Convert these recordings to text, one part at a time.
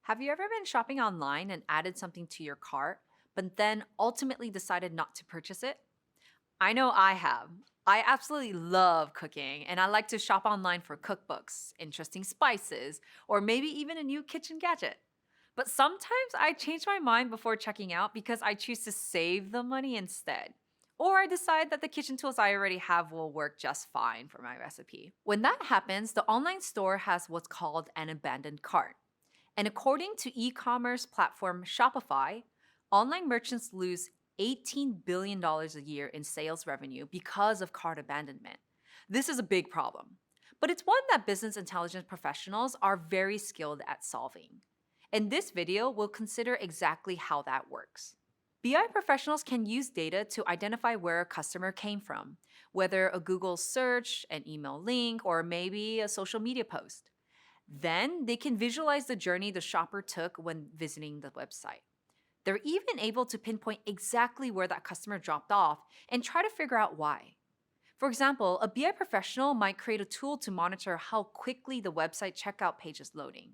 Have you ever been shopping online and added something to your cart, but then ultimately decided not to purchase it? I know I have. I absolutely love cooking, and I like to shop online for cookbooks, interesting spices, or maybe even a new kitchen gadget. But sometimes I change my mind before checking out because I choose to save the money instead. Or I decide that the kitchen tools I already have will work just fine for my recipe. When that happens, the online store has what's called an abandoned cart. And according to e commerce platform Shopify, online merchants lose $18 billion a year in sales revenue because of cart abandonment. This is a big problem, but it's one that business intelligence professionals are very skilled at solving. In this video, we'll consider exactly how that works. BI professionals can use data to identify where a customer came from, whether a Google search, an email link, or maybe a social media post. Then they can visualize the journey the shopper took when visiting the website. They're even able to pinpoint exactly where that customer dropped off and try to figure out why. For example, a BI professional might create a tool to monitor how quickly the website checkout page is loading.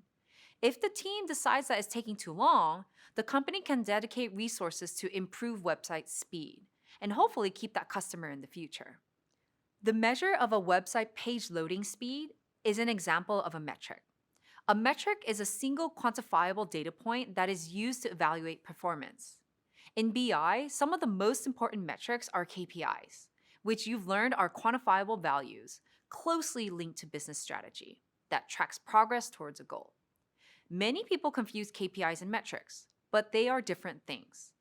If the team decides that it's taking too long, the company can dedicate resources to improve website speed and hopefully keep that customer in the future. The measure of a website page loading speed is an example of a metric. A metric is a single quantifiable data point that is used to evaluate performance. In BI, some of the most important metrics are KPIs, which you've learned are quantifiable values closely linked to business strategy that tracks progress towards a goal. Many people confuse KPIs and metrics, but they are different things.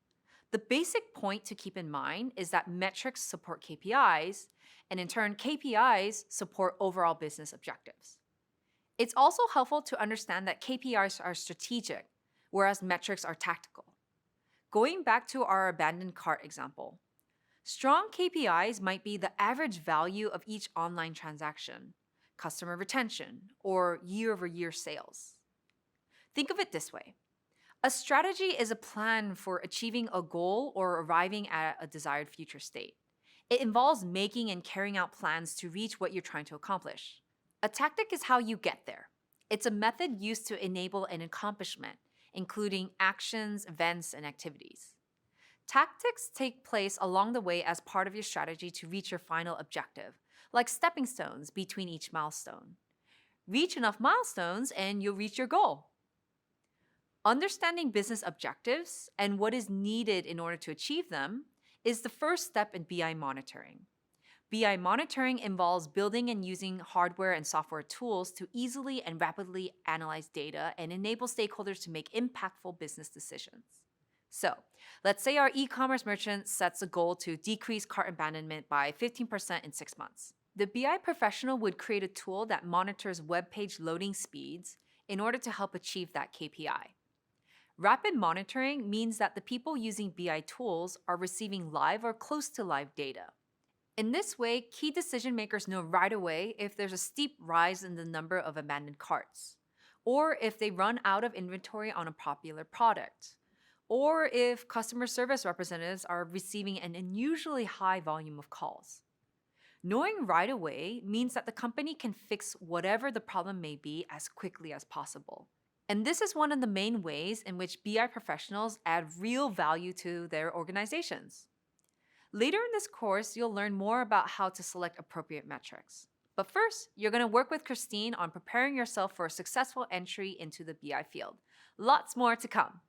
The basic point to keep in mind is that metrics support KPIs, and in turn, KPIs support overall business objectives. It's also helpful to understand that KPIs are strategic, whereas metrics are tactical. Going back to our abandoned cart example, strong KPIs might be the average value of each online transaction, customer retention, or year over year sales. Think of it this way. A strategy is a plan for achieving a goal or arriving at a desired future state. It involves making and carrying out plans to reach what you're trying to accomplish. A tactic is how you get there. It's a method used to enable an accomplishment, including actions, events, and activities. Tactics take place along the way as part of your strategy to reach your final objective, like stepping stones between each milestone. Reach enough milestones and you'll reach your goal. Understanding business objectives and what is needed in order to achieve them is the first step in BI monitoring. BI monitoring involves building and using hardware and software tools to easily and rapidly analyze data and enable stakeholders to make impactful business decisions. So, let's say our e commerce merchant sets a goal to decrease cart abandonment by 15% in 6 months. The BI professional would create a tool that monitors web page loading speeds in order to help achieve that KPI. Rapid monitoring means that the people using BI tools are receiving live or close to live data. In this way, key decision makers know right away if there's a steep rise in the number of abandoned carts, or if they run out of inventory on a popular product, or if customer service representatives are receiving an unusually high volume of calls. Knowing right away means that the company can fix whatever the problem may be as quickly as possible. And this is one of the main ways in which BI professionals add real value to their organizations. Later in this course, you'll learn more about how to select appropriate metrics. But first, you're going to work with Christine on preparing yourself for a successful entry into the BI field. Lots more to come.